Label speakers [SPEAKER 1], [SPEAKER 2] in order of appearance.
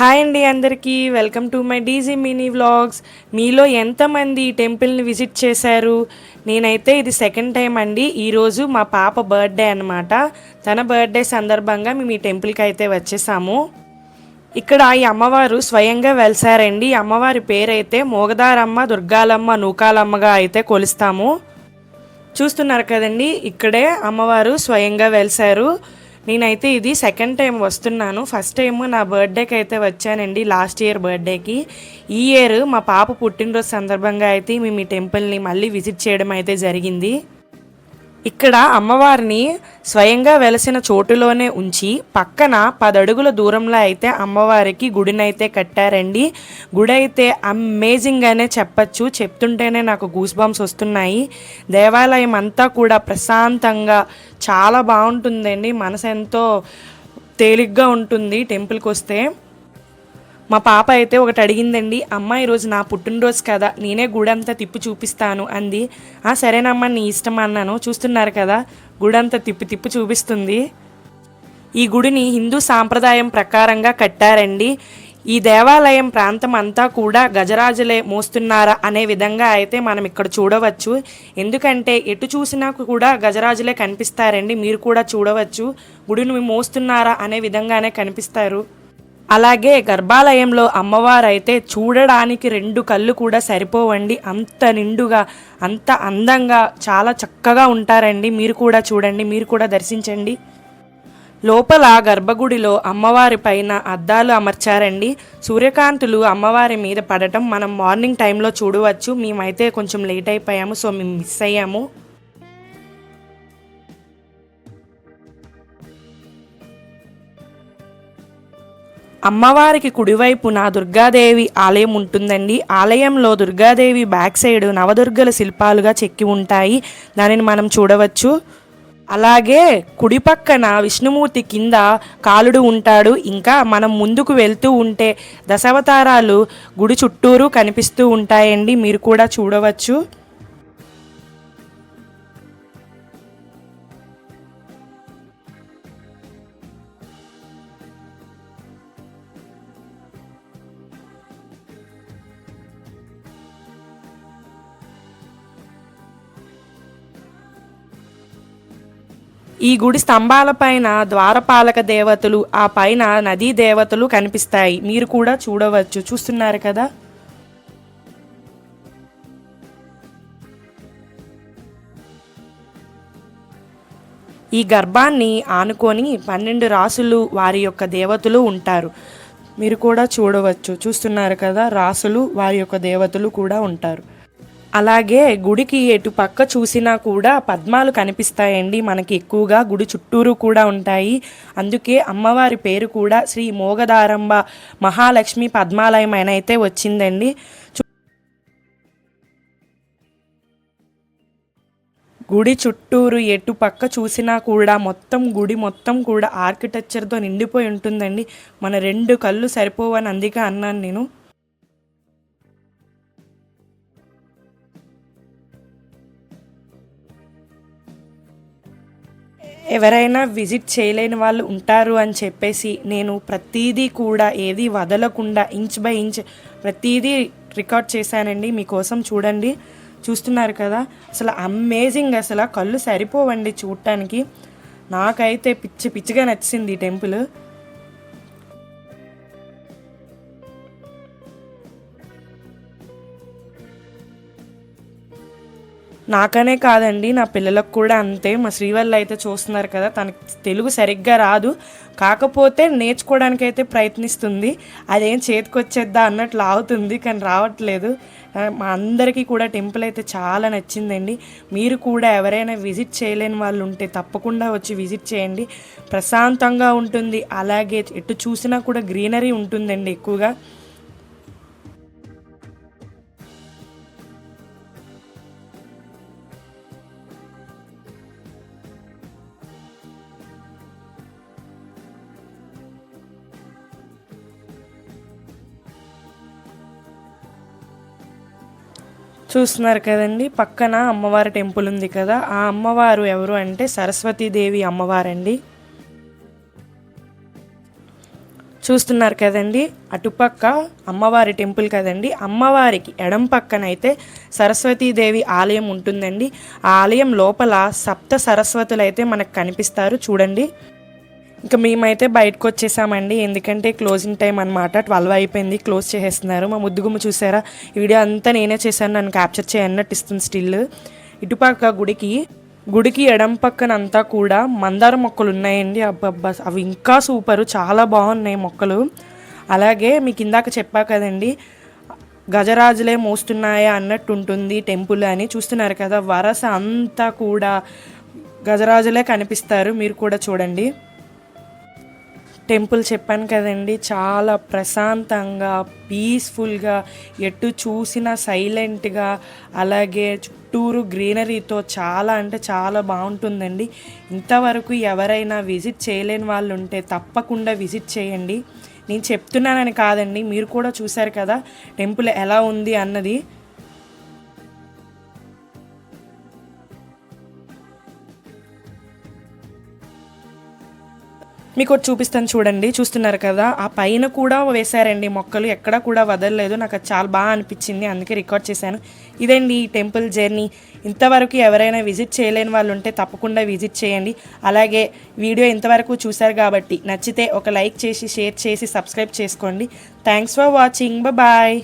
[SPEAKER 1] Hi అండి అందరికీ welcome to my DG mini vlogs. మీలో ఎంతమంది ఈ టెంపుల్ని విజిట్ చేశారు? నేనైతే ఇది సెకండ్ టైం అండి. ఈరోజు మా పాప బర్త్డే అనమాట. తన బర్త్డే సందర్భంగా మేము ఈ టెంపుల్కి అయితే వచ్చేసాము. ఇక్కడ ఈ అమ్మవారు స్వయంగా వెలిసారండి. ఈ అమ్మవారి పేరైతే మోగదారమ్మ, దుర్గాలమ్మ, నూకాలమ్మగా అయితే కొలుస్తాము. చూస్తున్నారు కదండి, ఇక్కడే అమ్మవారు స్వయంగా వెలిసారు. నేనైతే ఇది సెకండ్ టైం వస్తున్నాను. ఫస్ట్ టైం నా బర్త్డేకి అయితే వచ్చానండి, లాస్ట్ ఇయర్ బర్త్డేకి. ఈ ఇయర్ మా పాప పుట్టినరోజు సందర్భంగా అయితే మేము ఈ టెంపుల్ని మళ్ళీ విజిట్ చేయడం అయితే జరిగింది. ఇక్కడ అమ్మవారిని స్వయంగా వెలసిన చోటులోనే ఉంచి పక్కన 10 అడుగుల దూరంలో అయితే అమ్మవారికి గుడినైతే కట్టారండి. గుడి అయితే అమేజింగ్ అనే చెప్పచ్చు. చెప్తుంటేనే నాకు గూస్ బంప్స్ వస్తున్నాయి. దేవాలయం అంతా కూడా ప్రశాంతంగా చాలా బాగుంటుందండి. మనసు ఎంతో తేలిగ్గా ఉంటుంది టెంపుల్కి వస్తే. మా పాప అయితే ఒకటి అడిగిందండి, అమ్మ ఈరోజు నా పుట్టినరోజు కదా, నేనే గుడంతా తిప్పి చూపిస్తాను అంది. సరేనమ్మా నీ ఇష్టం అన్నాను. చూస్తున్నారు కదా, గుడంతా తిప్పి చూపిస్తుంది. ఈ గుడిని హిందూ సాంప్రదాయం ప్రకారంగా కట్టారండి. ఈ దేవాలయం ప్రాంతం అంతా కూడా గజరాజులే మోస్తున్నారా అనే విధంగా అయితే మనం ఇక్కడ చూడవచ్చు. ఎందుకంటే ఎటు చూసినా కూడా గజరాజులే కనిపిస్తారండి. మీరు కూడా చూడవచ్చు, గుడిని మోస్తున్నారా అనే విధంగానే కనిపిస్తారు. అలాగే గర్భాలయంలో అమ్మవారు అయితే చూడడానికి 2 కళ్ళు కూడా సరిపోవండి. అంత నిండుగా, అంత అందంగా, చాలా చక్కగా ఉంటారండి. మీరు కూడా చూడండి, మీరు కూడా దర్శించండి. లోపల గర్భగుడిలో అమ్మవారి పైన అద్దాలు అమర్చారండి. సూర్యకాంతులు అమ్మవారి మీద పడటం మనం మార్నింగ్ టైంలో చూడవచ్చు. మేమైతే కొంచెం లేట్ అయిపోయాము, సో మేము మిస్ అయ్యాము. అమ్మవారికి కుడివైపున దుర్గాదేవి ఆలయం ఉంటుందండి. ఆలయంలో దుర్గాదేవి బ్యాక్ సైడ్ నవదుర్గల శిల్పాలుగా చెక్కి ఉంటాయి. దానిని మనం చూడవచ్చు. అలాగే కుడి పక్కన విష్ణుమూర్తి కింద కాలుడు ఉంటాడు. ఇంకా మనం ముందుకు వెళ్తూ ఉంటే దశావతారాలు గుడి చుట్టూరు కనిపిస్తూ ఉంటాయండి. మీరు కూడా చూడవచ్చు. ఈ గుడి స్తంభాలపైన ద్వారపాలక దేవతలు, ఆ పైన నదీ దేవతలు కనిపిస్తాయి. మీరు కూడా చూడవచ్చు. చూస్తున్నారు కదా. ఈ గర్భాన్ని ఆనుకొని 12 రాసులు వారి యొక్క దేవతలు ఉంటారు. మీరు కూడా చూడవచ్చు. చూస్తున్నారు కదా, రాసులు వారి యొక్క దేవతలు కూడా ఉంటారు. అలాగే గుడికి ఎటు పక్క చూసినా కూడా పద్మాలు కనిపిస్తాయండి. మనకి ఎక్కువగా గుడి చుట్టూరు కూడా ఉంటాయి. అందుకే అమ్మవారి పేరు కూడా శ్రీ మోగదారంబ మహాలక్ష్మి పద్మాలయం అని అయితే వచ్చిందండి. గుడి చుట్టూరు ఎటు పక్క చూసినా కూడా మొత్తం గుడి మొత్తం కూడా ఆర్కిటెక్చర్తో నిండిపోయి ఉంటుందండి. మన 2 కళ్ళు సరిపోవని అందుకే అన్నాను నేను. ఎవరైనా విజిట్ చేయలేని వాళ్ళు ఉంటారు అని చెప్పేసి నేను ప్రతిదీ కూడా ఏది వదలకుండా ఇంచ్ బై ఇంచ్ ప్రతిదీ రికార్డ్ చేశానండి మీకోసం. చూడండి, చూస్తున్నారు కదా, అసలు అమేజింగ్. అసలు కళ్ళు సరిపోవండి చూడటానికి. నాకైతే పిచ్చిగా నచ్చింది ఈ టెంపుల్. నాకనే కాదండి, నా పిల్లలకు కూడా అంతే. మా శ్రీవల్లి అయితే చూస్తున్నారు కదా, తనకి తెలుగు సరిగ్గా రాదు, కాకపోతే నేర్చుకోవడానికి అయితే ప్రయత్నిస్తుంది. అదేం చేతికొచ్చేద్దా అన్నట్లు ఆగుతుంది, కానీ రావట్లేదు. మా అందరికీ కూడా టెంపుల్ అయితే చాలా నచ్చిందండి. మీరు కూడా ఎవరైనా విజిట్ చేయలేని వాళ్ళు ఉంటే తప్పకుండా వచ్చి విజిట్ చేయండి. ప్రశాంతంగా ఉంటుంది. అలాగే ఎటు చూసినా కూడా గ్రీనరీ ఉంటుందండి ఎక్కువగా. చూస్తున్నారు కదండి, పక్కన అమ్మవారి టెంపుల్ ఉంది కదా, ఆ అమ్మవారు ఎవరు అంటే సరస్వతీదేవి అమ్మవారండి. చూస్తున్నారు కదండి, అటుపక్క అమ్మవారి టెంపుల్ కదండి. అమ్మవారికి ఎడం పక్కనైతే సరస్వతీదేవి ఆలయం ఉంటుందండి. ఆ ఆలయం లోపల సప్త సరస్వతులు అయితే మనకు కనిపిస్తారు చూడండి. ఇంకా మేమైతే బయటకు వచ్చేసామండి, ఎందుకంటే క్లోజింగ్ టైం అనమాట. 12 అయిపోయింది, క్లోజ్ చేసేస్తున్నారు. మా ముద్దుగుమ్మ చూసారా, ఈ వీడియో అంతా నేనే చేశాను, నన్ను క్యాప్చర్ చేయన్నట్టు ఇస్తుంది స్టిల్. ఇటుపక్క గుడికి ఎడం పక్కన అంతా కూడా మందార మొక్కలు ఉన్నాయండి. అబ్బబ్బా, అవి ఇంకా సూపరు, చాలా బాగున్నాయి మొక్కలు. అలాగే మీకు ఇందాక చెప్పా కదండి, గజరాజులే మోస్తున్నాయా అన్నట్టు ఉంటుంది టెంపుల్ అని. చూస్తున్నారు కదా, వరస అంతా కూడా గజరాజులే కనిపిస్తారు, మీరు కూడా చూడండి. టెంపుల్ చెప్పాను కదండి, చాలా ప్రశాంతంగా పీస్ఫుల్గా, ఎటు చూసినా సైలెంట్గా, అలాగే చుట్టూరు గ్రీనరీతో చాలా అంటే చాలా బాగుంటుందండి. ఇంతవరకు ఎవరైనా విజిట్ చేయలేని వాళ్ళు ఉంటే తప్పకుండా విజిట్ చేయండి. నేను చెప్తున్నానని కాదండి, మీరు కూడా చూశారు కదా టెంపుల్ ఎలా ఉంది అన్నది. మీకు ఒకటి చూపిస్తాను చూడండి, చూస్తున్నారు కదా, ఆ పైన కూడా వేశారండి మొక్కలు, ఎక్కడ కూడా వదలలేదు. నాకు అది చాలా బాగా అనిపించింది, అందుకే రికార్డ్ చేశాను. ఇదండి ఈ టెంపుల్ జర్నీ. ఇంతవరకు ఎవరైనా విజిట్ చేయలేని వాళ్ళు ఉంటే తప్పకుండా విజిట్ చేయండి. అలాగే వీడియో ఇంతవరకు చూశారు కాబట్టి నచ్చితే ఒక లైక్ చేసి, షేర్ చేసి, సబ్స్క్రైబ్ చేసుకోండి. Thanks for watching, bye.